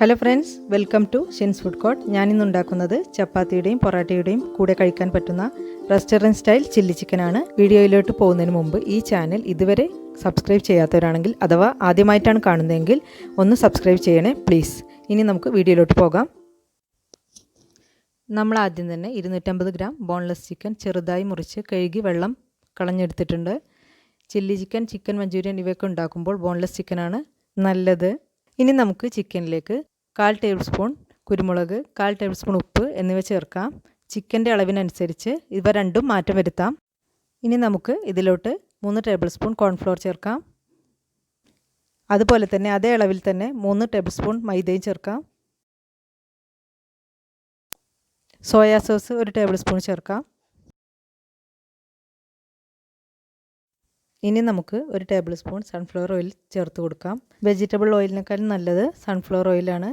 Hello friends, welcome to Shin's food court. ഞാനിന്ന് ഉണ്ടാക്കുന്നത് ചപ്പാത്തിയുടെയും പൊറാട്ടയുടെയും കൂടെ കഴിക്കാൻ പറ്റുന്ന റെസ്റ്റോറൻറ്റ് സ്റ്റൈൽ ചില്ലി ചിക്കനാണ്. വീഡിയോയിലോട്ട് പോകുന്നതിന് മുമ്പ് ഈ ചാനൽ ഇതുവരെ സബ്സ്ക്രൈബ് ചെയ്യാത്തവരാണെങ്കിൽ അഥവാ ആദ്യമായിട്ടാണ് കാണുന്നതെങ്കിൽ ഒന്ന് സബ്സ്ക്രൈബ് ചെയ്യണേ പ്ലീസ്. ഇനി നമുക്ക് വീഡിയോയിലോട്ട് പോകാം. നമ്മൾ ആദ്യം തന്നെ 250 ഗ്രാം ബോൺലെസ് ചിക്കൻ ചെറുതായി മുറിച്ച് കഴുകി വെള്ളം കളഞ്ഞെടുത്തിട്ടുണ്ട്. ചില്ലി ചിക്കൻ, ചിക്കൻ മഞ്ചൂരിയൻ ഇവയൊക്കെ ഉണ്ടാക്കുമ്പോൾ ബോൺലെസ് ചിക്കനാണ് നല്ലത്. ഇനി നമുക്ക് ചിക്കനിലേക്ക് 1/4 ടേബിൾ സ്പൂൺ കുരുമുളക്, 1/4 ടേബിൾ സ്പൂൺ ഉപ്പ് എന്നിവ ചേർക്കാം. ചിക്കൻ്റെ അളവിനനുസരിച്ച് ഇവ രണ്ടും മാറ്റം വരുത്താം. ഇനി നമുക്ക് ഇതിലോട്ട് 3 ടേബിൾ സ്പൂൺ കോൺഫ്ലോർ ചേർക്കാം. അതുപോലെ തന്നെ അതേ അളവിൽ തന്നെ 3 ടേബിൾ സ്പൂൺ മൈദയും ചേർക്കാം. സോയാ സോസ് 1 ടേബിൾ സ്പൂൺ ചേർക്കാം. ഇനി നമുക്ക് 1 ടേബിൾ സ്പൂൺ സൺഫ്ലവർ ഓയിൽ ചേർത്ത് കൊടുക്കാം. വെജിറ്റബിൾ ഓയിലിനേക്കാളും നല്ലത് സൺഫ്ലവർ ഓയിലാണ്.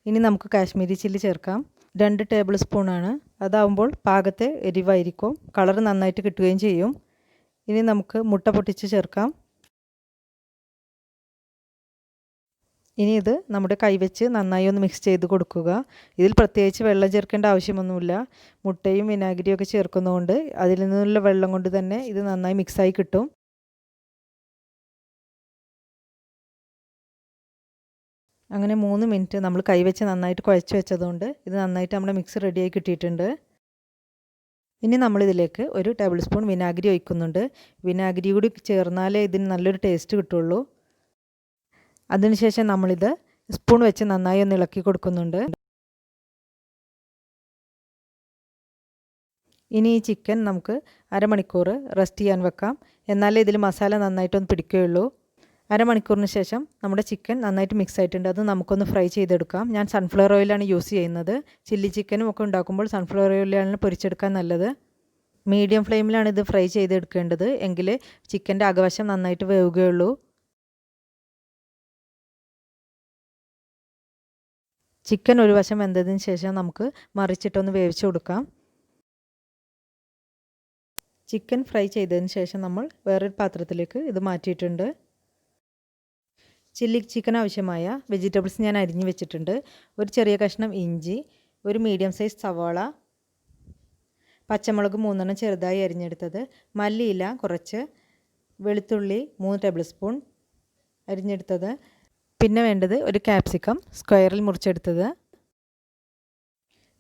ഇനി നമുക്ക് കാശ്മീരി ചില്ലി ചേർക്കാം. 2 ടേബിൾ സ്പൂണാണ്. അതാവുമ്പോൾ പാകത്തെ എരിവായിരിക്കും, കളർ നന്നായിട്ട് കിട്ടുകയും ചെയ്യും. ഇനി നമുക്ക് മുട്ട പൊട്ടിച്ച് ചേർക്കാം. ഇനി ഇത് നമ്മുടെ കൈവച്ച് നന്നായി ഒന്ന് മിക്സ് ചെയ്ത് കൊടുക്കുക. ഇതിൽ പ്രത്യേകിച്ച് വെള്ളം ചേർക്കേണ്ട ആവശ്യമൊന്നുമില്ല. മുട്ടയും വിനാഗിരിയും ഒക്കെ ചേർക്കുന്നതുകൊണ്ട് അതിൽ നിന്നുള്ള വെള്ളം കൊണ്ട് തന്നെ ഇത് നന്നായി മിക്സായി കിട്ടും. അങ്ങനെ 3 മിനിറ്റ് നമ്മൾ കൈവച്ച് നന്നായിട്ട് കുഴച്ച് വെച്ചതുകൊണ്ട് ഇത് നന്നായിട്ട് നമ്മുടെ മിക്സ് റെഡിയായി കിട്ടിയിട്ടുണ്ട്. ഇനി നമ്മളിതിലേക്ക് 1 ടേബിൾ സ്പൂൺ വിനാഗിരി ഒഴിക്കുന്നുണ്ട്. വിനാഗിരി കൂടി ചേർന്നാലേ ഇതിന് നല്ലൊരു ടേസ്റ്റ് കിട്ടുള്ളൂ. അതിനുശേഷം നമ്മളിത് സ്പൂൺ വെച്ച് നന്നായി ഒന്ന് ഇളക്കി കൊടുക്കുന്നുണ്ട്. ഇനി ഈ ചിക്കൻ നമുക്ക് അരമണിക്കൂർ റെസ്റ്റ് ചെയ്യാൻ വെക്കാം. എന്നാലേ ഇതിൽ മസാല നന്നായിട്ടൊന്ന് പിടിക്കുകയുള്ളൂ. അരമണിക്കൂറിന് ശേഷം നമ്മുടെ ചിക്കൻ നന്നായിട്ട് മിക്സ് ആയിട്ടുണ്ട്. അത് നമുക്കൊന്ന് ഫ്രൈ ചെയ്തെടുക്കാം. ഞാൻ സൺഫ്ലവർ ഓയിലാണ് യൂസ് ചെയ്യുന്നത്. ചില്ലി ചിക്കനും ഒക്കെ ഉണ്ടാക്കുമ്പോൾ സൺഫ്ലവർ ഓയിലാണ് പൊരിച്ചെടുക്കാൻ നല്ലത്. മീഡിയം ഫ്ലെയിമിലാണ് ഇത് ഫ്രൈ ചെയ്തെടുക്കേണ്ടത്. എങ്കിലേ ചിക്കൻ്റെ അകവശം നന്നായിട്ട് വേവുകയുള്ളൂ. ചിക്കൻ ഒരു വശം വെന്തതിന് ശേഷം നമുക്ക് മറിച്ചിട്ടൊന്ന് വേവിച്ച് കൊടുക്കാം. ചിക്കൻ ഫ്രൈ ചെയ്തതിന് ശേഷം നമ്മൾ വേറൊരു പാത്രത്തിലേക്ക് ഇത് മാറ്റിയിട്ടുണ്ട്. ചില്ലി ചിക്കൻ ആവശ്യമായ വെജിറ്റബിൾസ് ഞാൻ അരിഞ്ഞു വെച്ചിട്ടുണ്ട്. ഒരു ചെറിയ കഷ്ണം ഇഞ്ചി, ഒരു മീഡിയം സൈസ് സവാള, പച്ചമുളക് 3 എണ്ണം ചെറുതായി അരിഞ്ഞെടുത്തത്, മല്ലിയില കുറച്ച്, വെളുത്തുള്ളി 3 ടേബിൾ സ്പൂൺ അരിഞ്ഞെടുത്തത്, പിന്നെ വേണ്ടത് ഒരു ക്യാപ്സിക്കം സ്ക്വയറിൽ മുറിച്ചെടുത്തത്.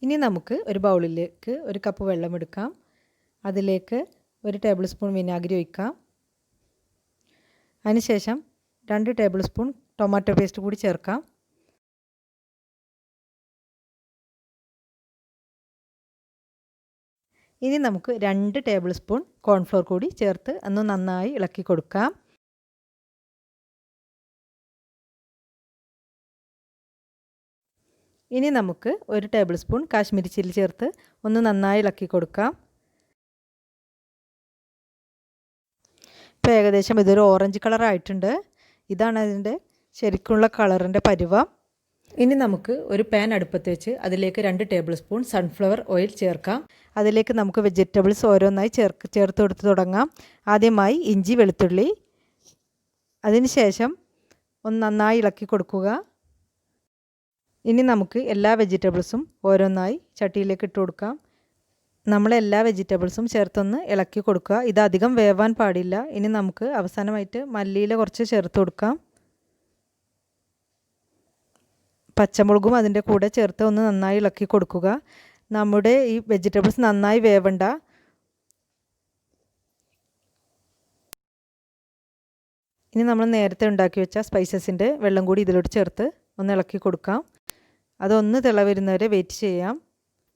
ഇനി നമുക്ക് ഒരു ബൗളിലേക്ക് 1 കപ്പ് വെള്ളം എടുക്കാം. അതിലേക്ക് 1 ടേബിൾ സ്പൂൺ വിനാഗിരി ഒഴിക്കാം. അതിനുശേഷം 2 ടേബിൾ സ്പൂൺ ടൊമാറ്റോ പേസ്റ്റ് കൂടി ചേർക്കാം. ഇനി നമുക്ക് 2 ടേബിൾ സ്പൂൺ കോൺഫ്ലോർ കൂടി ചേർത്ത് ഒന്ന് നന്നായി ഇളക്കി കൊടുക്കാം. ഇനി നമുക്ക് 1 ടേബിൾ സ്പൂൺ കാശ്മീരി ചില്ലി ചേർത്ത് ഒന്ന് നന്നായി ഇളക്കി കൊടുക്കാം. ഇപ്പോൾ ഏകദേശം ഇതൊരു ഓറഞ്ച് കളർ ആയിട്ടുണ്ട്. ഇതാണ് അതിൻ്റെ ശരിക്കുള്ള കളറിൻ്റെ പരുവം. ഇനി നമുക്ക് ഒരു പാൻ അടുപ്പത്ത് വെച്ച് അതിലേക്ക് 2 ടേബിൾ സ്പൂൺ സൺഫ്ലവർ ഓയിൽ ചേർക്കാം. അതിലേക്ക് നമുക്ക് വെജിറ്റബിൾസ് ഓരോന്നായി ചേർത്ത് കൊടുത്ത് തുടങ്ങാം. ആദ്യമായി ഇഞ്ചി, വെളുത്തുള്ളി. അതിനുശേഷം ഒന്ന് നന്നായി ഇളക്കി കൊടുക്കുക. ഇനി നമുക്ക് എല്ലാ വെജിറ്റബിൾസും ഓരോന്നായി ചട്ടിയിലേക്ക് ഇട്ട് കൊടുക്കാം. നമ്മളെല്ലാ വെജിറ്റബിൾസും ചേർത്തൊന്ന് ഇളക്കി കൊടുക്കുക. ഇത് അധികം വേവാൻ പാടില്ല. ഇനി നമുക്ക് അവസാനമായിട്ട് മല്ലിയില കുറച്ച് ചേർത്ത് കൊടുക്കാം. പച്ചമുളകും അതിൻ്റെ കൂടെ ചേർത്ത് ഒന്ന് നന്നായി ഇളക്കി കൊടുക്കുക. നമ്മുടെ ഈ വെജിറ്റബിൾസ് നന്നായി വേവണ്ട. ഇനി നമ്മൾ നേരത്തെ ഉണ്ടാക്കി വെച്ച സ്പൈസസിൻ്റെ വെള്ളം കൂടി ഇതിലോട്ട് ചേർത്ത് ഒന്ന് ഇളക്കി കൊടുക്കാം. അതൊന്ന് തിളവരുന്നവരെ വെയിറ്റ് ചെയ്യാം.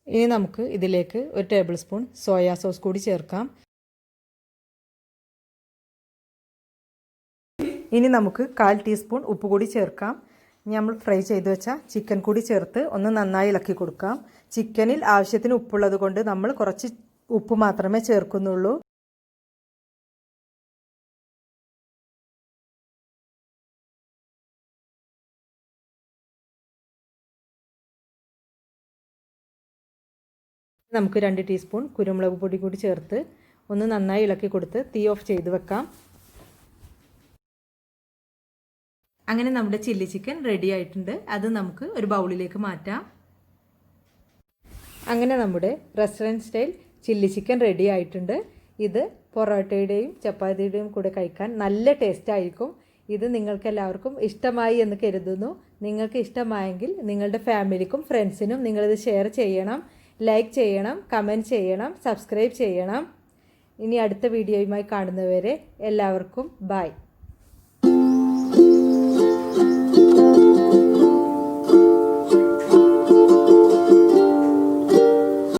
ഇനി നമുക്ക് ഇതിലേക്ക് 1 ടേബിൾ സ്പൂൺ സോയാ സോസ് കൂടി ചേർക്കാം. ഇനി നമുക്ക് 1/4 ടീസ്പൂൺ ഉപ്പ് കൂടി ചേർക്കാം. നമ്മൾ ഫ്രൈ ചെയ്ത് വെച്ച ചിക്കൻ കൂടി ചേർത്ത് ഒന്ന് നന്നായി ഇളക്കി കൊടുക്കാം. ചിക്കനിൽ ആവശ്യത്തിന് ഉപ്പുള്ളത് കൊണ്ട് നമ്മൾ കുറച്ച് ഉപ്പ് മാത്രമേ ചേർക്കുന്നുള്ളൂ. നമുക്ക് 2 ടീസ്പൂൺ കുരുമുളക് പൊടി കൂടി ചേർത്ത് ഒന്ന് നന്നായി ഇളക്കി കൊടുത്ത് തീ ഓഫ് ചെയ്ത് വെക്കാം. അങ്ങനെ നമ്മുടെ ചില്ലി ചിക്കൻ റെഡി ആയിട്ടുണ്ട്. അത് നമുക്ക് ഒരു ബൗളിലേക്ക് മാറ്റാം. അങ്ങനെ നമ്മുടെ restaurant style chilli chicken ready ആയിട്ടുണ്ട്. ഇത് പൊറോട്ടയുടെയും ചപ്പാത്തിയുടെയും കൂടെ കഴിക്കാൻ നല്ല ടേസ്റ്റ് ആയിരിക്കും. ഇത് നിങ്ങൾക്ക് എല്ലാവർക്കും ഇഷ്ടമായി എന്ന് കരുതുന്നു. നിങ്ങൾക്ക് ഇഷ്ടമായെങ്കിൽ നിങ്ങളുടെ ഫാമിലിക്കും ഫ്രണ്ട്സിനും നിങ്ങളിത് ഷെയർ ചെയ്യണം, ലൈക്ക് ചെയ്യണം, കമൻറ്റ് ചെയ്യണം, സബ്സ്ക്രൈബ് ചെയ്യണം. ഇനി അടുത്ത വീഡിയോയുമായി കാണുന്നവരെ എല്ലാവർക്കും ബൈ.